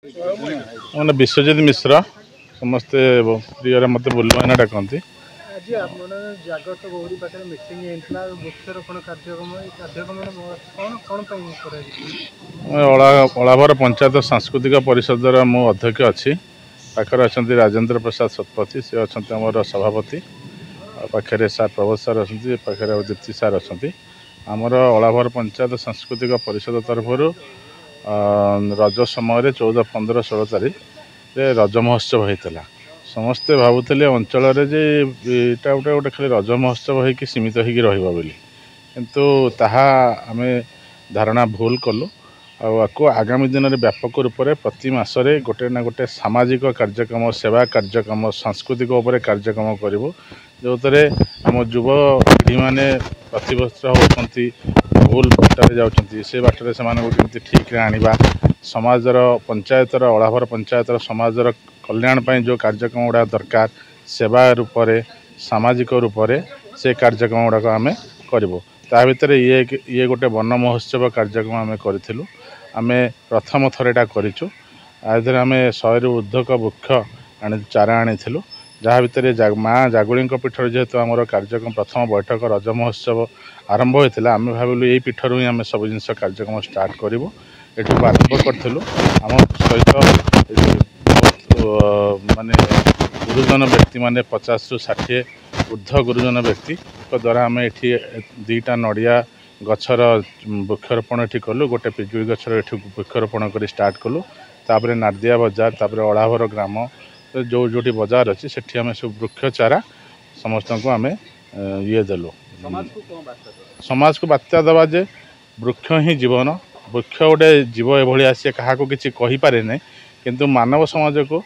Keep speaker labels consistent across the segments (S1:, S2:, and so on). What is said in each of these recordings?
S1: ମାନେ ବିଶ୍ୱଜିତ ମିଶ୍ର ସମସ୍ତେ ପ୍ରିୟରେ ମୋତେ ବୁଲୁଆନା ଡାକନ୍ତି।
S2: ଆଜି ଆପଣ ଜାଗତ ଗୌରୀ ପାଖରେ ମିଟିଂ ହେଇଥିଲା ବୃକ୍ଷରୋପଣ କାର୍ଯ୍ୟକ୍ରମ କ'ଣ ପାଇଁ କରାଯାଇଛି?
S1: ଅଳାଭର ପଞ୍ଚାୟତ ସାଂସ୍କୃତିକ ପରିଷଦର ମୁଁ ଅଧ୍ୟକ୍ଷ ଅଛି। ପାଖରେ ଅଛନ୍ତି ରାଜେନ୍ଦ୍ର ପ୍ରସାଦ ଶତପଥୀ, ସେ ଅଛନ୍ତି ଆମର ସଭାପତି। ପାଖରେ ସାର୍ ପ୍ରଭୋଦ ସାର୍ ଅଛନ୍ତି, ପାଖରେ ଦୀପ୍ତି ସାର୍ ଅଛନ୍ତି। ଆମର ଅଳାଭର ପଞ୍ଚାୟତ ସାଂସ୍କୃତିକ ପରିଷଦ ତରଫରୁ ରଜ ସମୟରେ 14, 15, 16 ତାରିଖରେ ରଜ ମହୋତ୍ସବ ହୋଇଥିଲା। ସମସ୍ତେ ଭାବୁଥିଲେ ଅଞ୍ଚଳରେ ଯେ ଏଇଟା ଗୋଟେ ଖାଲି ରଜ ମହୋତ୍ସବ ହେଇକି ସୀମିତ ହେଇକି ରହିବ ବୋଲି, କିନ୍ତୁ ତାହା ଆମେ ଧାରଣା ଭୁଲ କଲୁ। ଆଉ ଆକୁ ଆଗାମୀ ଦିନରେ ବ୍ୟାପକ ରୂପରେ ପ୍ରତି ମାସରେ ଗୋଟେ ନା ଗୋଟେ ସାମାଜିକ କାର୍ଯ୍ୟକ୍ରମ, ସେବା କାର୍ଯ୍ୟକ୍ରମ, ସାଂସ୍କୃତିକ ଉପରେ କାର୍ଯ୍ୟକ୍ରମ କରିବୁ, ଯେଉଁଥିରେ ଆମ ଯୁବପିଢ଼ିମାନେ ପ୍ରତିବସ୍ତ୍ର ହେଉଛନ୍ତି, ଭୁଲ ବାଟରେ ଯାଉଛନ୍ତି, ସେ ବାଟରେ ସେମାନଙ୍କୁ କେମିତି ଠିକ୍ରେ ଆଣିବା, ସମାଜର ପଞ୍ଚାୟତର ଅଳାଭର ପଞ୍ଚାୟତର ସମାଜର କଲ୍ୟାଣ ପାଇଁ ଯେଉଁ କାର୍ଯ୍ୟକ୍ରମ ଗୁଡ଼ା ଦରକାର, ସେବା ରୂପରେ, ସାମାଜିକ ରୂପରେ ସେ କାର୍ଯ୍ୟକ୍ରମ ଗୁଡ଼ାକ ଆମେ କରିବୁ। ତା ଭିତରେ ଇଏ ଗୋଟେ ବନ ମହୋତ୍ସବ କାର୍ଯ୍ୟକ୍ରମ ଆମେ କରିଥିଲୁ। ଆମେ ପ୍ରଥମ ଥର ଏଇଟା କରିଛୁ। ଏଥିରେ ଆମେ 100ରୁ ଉର୍ଦ୍ଧ୍ୱକ ବୃକ୍ଷ ଚାରା ଆଣିଥିଲୁ, ଯାହା ଭିତରେ ମା ଜାଗୁଳୀଙ୍କ ପୀଠରେ ଯେହେତୁ ଆମର କାର୍ଯ୍ୟକ୍ରମ ପ୍ରଥମ ବୈଠକ ରଜ ମହୋତ୍ସବ ଆରମ୍ଭ ହୋଇଥିଲା, ଆମେ ଭାବିଲୁ ଏଇ ପୀଠରୁ ହିଁ ଆମେ ସବୁ ଜିନିଷ କାର୍ଯ୍ୟକ୍ରମ ଷ୍ଟାର୍ଟ କରିବୁ। ଏଠୁ ଆରମ୍ଭ କରିଥିଲୁ। ଆମ ସହିତ ମାନେ ଗୁରୁଜନ ବ୍ୟକ୍ତିମାନେ 50ରୁ 60 ଉର୍ଦ୍ଧ୍ୱ ଗୁରୁଜନ ବ୍ୟକ୍ତିଙ୍କ ଦ୍ୱାରା ଆମେ ଏଠି 2ଟା ନଡ଼ିଆ ଗଛର ବୃକ୍ଷରୋପଣ ଏଠି କଲୁ, ଗୋଟେ ପିଜୁଳି ଗଛର ଏଠି ବୃକ୍ଷରୋପଣ କରି ଷ୍ଟାର୍ଟ କଲୁ। ତାପରେ ନାଦିଆ ବଜାର, ତାପରେ ଅଳାଭର ଗ୍ରାମ ଯେଉଁଠି ବଜାର ଅଛି ସେଠି ଆମେ ସବୁ ବୃକ୍ଷ ଚାରା ସମସ୍ତଙ୍କୁ ଆମେ ଦେଲୁ। ସମାଜକୁ ବାର୍ତ୍ତା ଦେବା ଯେ ବୃକ୍ଷ ହିଁ ଜୀବନ, ବୃକ୍ଷ ଗୋଟେ ଜୀବ ଏଭଳିଆ, ସିଏ କାହାକୁ କିଛି କହିପାରେ ନାହିଁ, କିନ୍ତୁ ମାନବ ସମାଜକୁ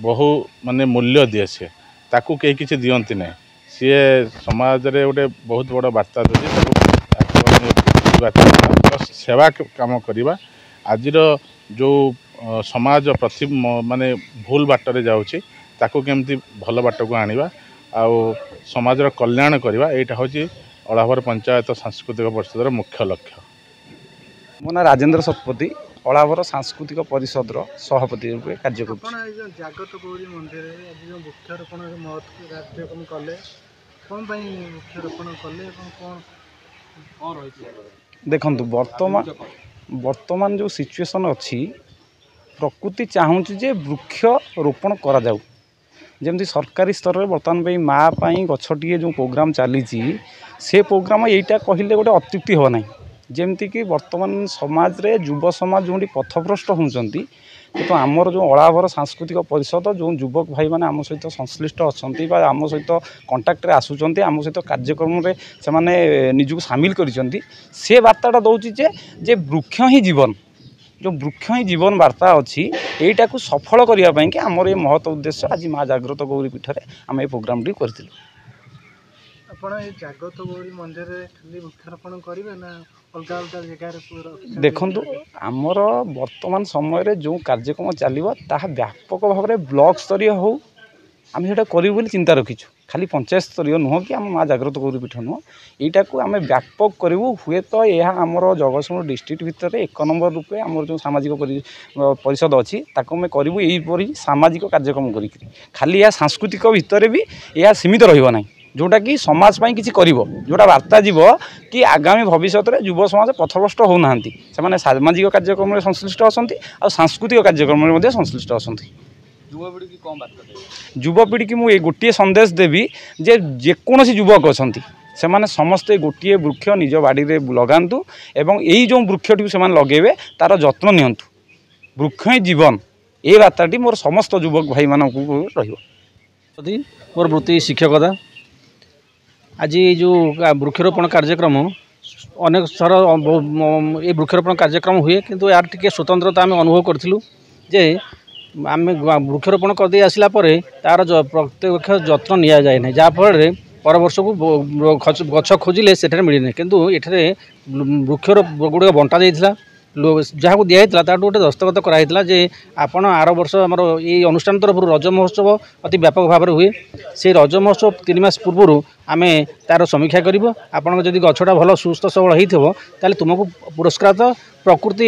S1: ବହୁ ମାନେ ମୂଲ୍ୟ ଦିଏ। ସିଏ ତାକୁ କେହି କିଛି ଦିଅନ୍ତି ନାହିଁ, ସିଏ ସମାଜରେ ଗୋଟେ ବହୁତ ବଡ଼ ବାର୍ତ୍ତା ଦେଉଛି। ତାକୁ ସେବା କାମ କରିବା। ଆଜିର ଯେଉଁ ସମାଜ ମାନେ ଭୁଲ ବାଟରେ ଯାଉଛି, ତାକୁ କେମିତି ଭଲ ବାଟକୁ ଆଣିବା ଆଉ ସମାଜର କଲ୍ୟାଣ କରିବା, ଏଇଟା ହେଉଛି ଅଳାଭର ପଞ୍ଚାୟତ ସାଂସ୍କୃତିକ ପରିଷଦର ମୁଖ୍ୟ ଲକ୍ଷ୍ୟ।
S3: ମୋ ନାଁ ରାଜେନ୍ଦ୍ର ଶତପଥୀ, ଅଳାଭର ସାଂସ୍କୃତିକ ପରିଷଦର ସଭାପତି ରୂପେ କାର୍ଯ୍ୟ କରୁଛି।
S2: ଆପଣ ଏଇ ଯେଉଁ ଜାଗତ ଗୌରୀ ମନ୍ଦିରରେ ଆଜି ଯେଉଁ ବୃକ୍ଷରୋପଣ କାର୍ଯ୍ୟକ୍ରମ କଲେ, କ'ଣ ପାଇଁ ବୃକ୍ଷରୋପଣ କଲେ ଏବଂ କ'ଣ ରହିଛି?
S3: ଦେଖନ୍ତୁ, ବର୍ତ୍ତମାନ ଯେଉଁ ସିଚୁଏସନ୍ ଅଛି, ପ୍ରକୃତି ଚାହୁଁଛି ଯେ ବୃକ୍ଷ ରୋପଣ କରାଯାଉ। ଯେମିତି ସରକାରୀ ସ୍ତରରେ ବର୍ତ୍ତମାନ ପାଇଁ ମା ପାଇଁ ଗଛଟିଏ ଯେଉଁ ପ୍ରୋଗ୍ରାମ୍ ଚାଲିଛି, ସେ ପ୍ରୋଗ୍ରାମ୍ ଏଇଟା କହିଲେ ଗୋଟେ ଅତ୍ୟୁକ୍ତି ହେବ ନାହିଁ। ଯେମିତିକି ବର୍ତ୍ତମାନ ସମାଜରେ ଯୁବ ସମାଜ ଯେଉଁଠି ପଥଭ୍ରଷ୍ଟ ହେଉଛନ୍ତି, କିନ୍ତୁ ଆମର ଯେଉଁ ଅଳାଭର ସାଂସ୍କୃତିକ ପରିଷଦ ଯେଉଁ ଯୁବକ ଭାଇମାନେ ଆମ ସହିତ ସଂଶ୍ଳିଷ୍ଟ ଅଛନ୍ତି ବା ଆମ ସହିତ କଣ୍ଟାକ୍ଟରେ ଆସୁଛନ୍ତି, ଆମ ସହିତ କାର୍ଯ୍ୟକ୍ରମରେ ସେମାନେ ନିଜକୁ ସାମିଲ କରିଛନ୍ତି, ସେ ବାର୍ତ୍ତାଟା ଦେଉଛି ଯେ ବୃକ୍ଷ ହିଁ ଜୀବନ। ଯେଉଁ ବୃକ୍ଷ ହିଁ ଜୀବନ ବାର୍ତ୍ତା ଅଛି, ଏଇଟାକୁ ସଫଳ କରିବା ପାଇଁକି ଆମର ଏ ମହତ ଉଦ୍ଦେଶ୍ୟ ଆଜି ମା ଜାଗ୍ରତ ଗୌରୀ ପୀଠରେ ଆମେ ଏ ପ୍ରୋଗ୍ରାମଟି କରିଥିଲୁ।
S2: ଆପଣ ଏଇ ଜାଗତ ଗୌରୀ ମନ୍ଦିରରେ ଖାଲି ବୃକ୍ଷରୋପଣ କରିବେ ନା ଅଲଗା ଅଲଗା ଜାଗାରେ?
S3: ଦେଖନ୍ତୁ, ଆମର ବର୍ତ୍ତମାନ ସମୟରେ ଯେଉଁ କାର୍ଯ୍ୟକ୍ରମ ଚାଲିବ ତାହା ବ୍ୟାପକ ଭାବରେ ବ୍ଲକ ସ୍ତରୀୟ ହେଉ, ଆମେ ସେଇଟା କରିବୁ ବୋଲି ଚିନ୍ତା ରଖିଛୁ। ଖାଲି ପଞ୍ଚାୟତ ସ୍ତରୀୟ ନୁହଁ କି ଆମ ମା ଜାଗ୍ରତ ଗୌରୀ ପୀଠ ନୁହଁ, ଏଇଟାକୁ ଆମେ ବ୍ୟାପକ କରିବୁ। ହୁଏତ ଏହା ଆମର ଜଗତସିଂହପୁର ଡିଷ୍ଟ୍ରିକ୍ଟ ଭିତରେ 1 ନମ୍ବର ରୂପେ ଆମର ଯେଉଁ ସାମାଜିକ ପରିଷଦ ଅଛି, ତାକୁ ଆମେ କରିବୁ ଏଇପରି ସାମାଜିକ କାର୍ଯ୍ୟକ୍ରମ କରିକି। ଖାଲି ଏହା ସାଂସ୍କୃତିକ ଭିତରେ ବି ଏହା ସୀମିତ ରହିବ ନାହିଁ, ଯେଉଁଟାକି ସମାଜ ପାଇଁ କିଛି କରିବ, ଯେଉଁଟା ବାର୍ତ୍ତା ଯିବ କି ଆଗାମୀ ଭବିଷ୍ୟତରେ ଯୁବ ସମାଜ ପଥଭ୍ରଷ୍ଟ ହେଉନାହାନ୍ତି, ସେମାନେ ସାମାଜିକ କାର୍ଯ୍ୟକ୍ରମରେ ସଂଶ୍ଳିଷ୍ଟ ଅଛନ୍ତି ଆଉ ସାଂସ୍କୃତିକ କାର୍ଯ୍ୟକ୍ରମରେ ମଧ୍ୟ ସଂଶ୍ଳିଷ୍ଟ ଅଛନ୍ତି।
S4: ଯୁବପିଢ଼ିକି କ'ଣ ବାର୍ତ୍ତା ଦେବେ?
S3: ଯୁବପିଢ଼ିକି ମୁଁ ଏ ଗୋଟିଏ ସନ୍ଦେଶ ଦେବି ଯେ ଯେକୌଣସି ଯୁବକ ଅଛନ୍ତି, ସେମାନେ ସମସ୍ତେ ଗୋଟିଏ ବୃକ୍ଷ ନିଜ ବାଡ଼ିରେ ଲଗାନ୍ତୁ ଏବଂ ଏଇ ଯେଉଁ ବୃକ୍ଷଟିକୁ ସେମାନେ ଲଗାଇବେ ତାର ଯତ୍ନ ନିଅନ୍ତୁ। ବୃକ୍ଷ ହିଁ ଜୀବନ, ଏ ବାର୍ତ୍ତାଟି ମୋର ସମସ୍ତ ଯୁବକ ଭାଇମାନଙ୍କୁ ରହିବ।
S4: ମୋର ବୃତ୍ତି ଶିକ୍ଷକତା। ଆଜି ଯେଉଁ ବୃକ୍ଷରୋପଣ କାର୍ଯ୍ୟକ୍ରମ ଅନେକ ଥର ଏ ବୃକ୍ଷରୋପଣ କାର୍ଯ୍ୟକ୍ରମ ହୁଏ, କିନ୍ତୁ ଏହାର ଟିକେ ସ୍ୱତନ୍ତ୍ରତା ଆମେ ଅନୁଭବ କରିଥିଲୁ ଯେ ଆମେ ବୃକ୍ଷରୋପଣ କରିଦେଇ ଆସିଲା ପରେ ତା'ର ପ୍ରତ୍ୟକ୍ଷ ଯତ୍ନ ନିଆଯାଏ ନାହିଁ, ଯାହାଫଳରେ ପର ବର୍ଷକୁ ଗଛ ଖୋଜିଲେ ସେଠାରେ ମିଳିନାହିଁ। କିନ୍ତୁ ଏଠାରେ ବୃକ୍ଷର ଗୁଡ଼ିକ ବଣ୍ଟା ଯାଇଥିଲା, ଯାହାକୁ ଦିଆହେଇଥିଲା ତାଠୁ ଗୋଟେ ଦସ୍ତଖତ କରାଯାଇଥିଲା ଯେ ଆପଣ ଆର ବର୍ଷ ଆମର ଏଇ ଅନୁଷ୍ଠାନ ତରଫରୁ ରଜ ମହୋତ୍ସବ ଅତି ବ୍ୟାପକ ଭାବରେ ହୁଏ, ସେଇ ରଜ ମହୋତ୍ସବ 3 ମାସ ପୂର୍ବରୁ ଆମେ ତା'ର ସମୀକ୍ଷା କରିବ। ଆପଣଙ୍କ ଯଦି ଗଛଟା ଭଲ ସୁସ୍ଥ ସବଳ ହେଇଥିବ, ତାହେଲେ ତୁମକୁ ପୁରସ୍କୃତ ପ୍ରକୃତି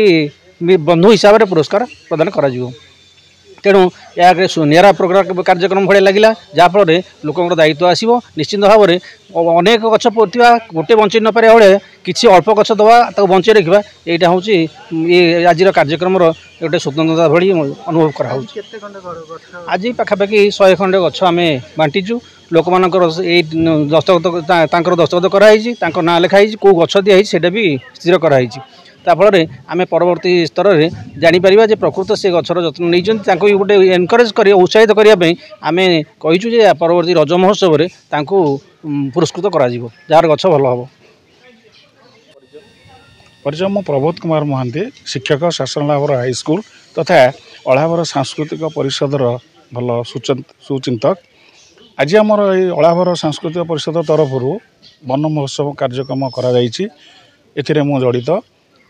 S4: बंधु हिसाब से पुरस्कार प्रदान करा तेणु या निरा प्रोग्राम कार्यक्रम भाई लगे जहाँफल लोक दायित्व आसो निश्चिंत भाव में अनेक गछ पोता गोटे बंचाई न पारे भाई किसी अल्प गछ दवा बंचाई रखा यहाँ हूँ ये आज कार्यक्रम गोटे स्वतंत्रता भाई अनुभव कराऊँ आज पाखापाखि 100 खंडे गछ आम बांटीचु लोक मान दस्तखत दस्तखत कराई ना लिखाई कौ गछ दिखाई से भी स्थिर कराई ताफल आम परवर्ती स्तर में जापर प्रकृत से गचर जत्न नहीं गोटे एनकरेज कर उत्साहित करने आम कहीचु परवर्ती रज महोत्सव में पुरस्कृत कर जार गछ भल हम
S5: परिचय मु प्रबोध कुमार महांती शिक्षक शासन लाभर हाईस्कल तथा अलाभर सांस्कृतिक परिषदर भल सुचिंतक आज आमर अलाभर सांस्कृतिक परिषद तरफ वन महोत्सव कार्यक्रम कर जड़ित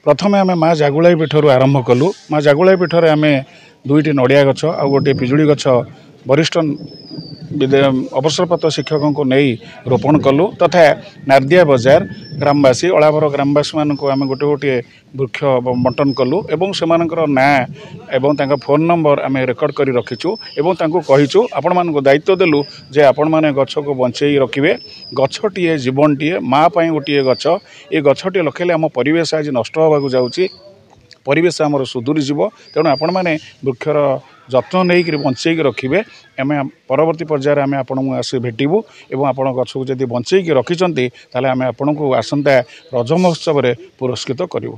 S5: प्रथम आम माँ जागुलाई पीठर आरंभ कलु माँ जागुलाई पीठर आम 2टी नड़िया गछ आ गोटे पिजुड़ी गछ वरिष्ठ अवसरप्राप्त शिक्षकों को नहीं रोपण कलु तथा नारदिया बजार ग्रामवासी अलाभर ग्रामवासी मानक आम गोटे गोटे वृक्ष बंटन कलु एवं से ना एवं फोन नंबर आम रेकर्ड कर रखीचु एवं कहीचु आपण मानक दायित्व देलु जे आपण माने गछ को बंचई रखिए गछटीए जीवनटीए माँ पाई गोटे गछ ये गछटीए लखेले आम परिवेश आज नष्ट होगा जाऊँगी परिवेश आमर सुधुरी जीव तेणु आपण मैंने वृक्षर जत्न नहीं बंचेक रखिए आम परवर्ती पर्यायर आम आपको आस भेटू और आप गछ को जब बंचेक रखिंट आम आपको आसंता रज महोत्सव पुरस्कृत करूँ।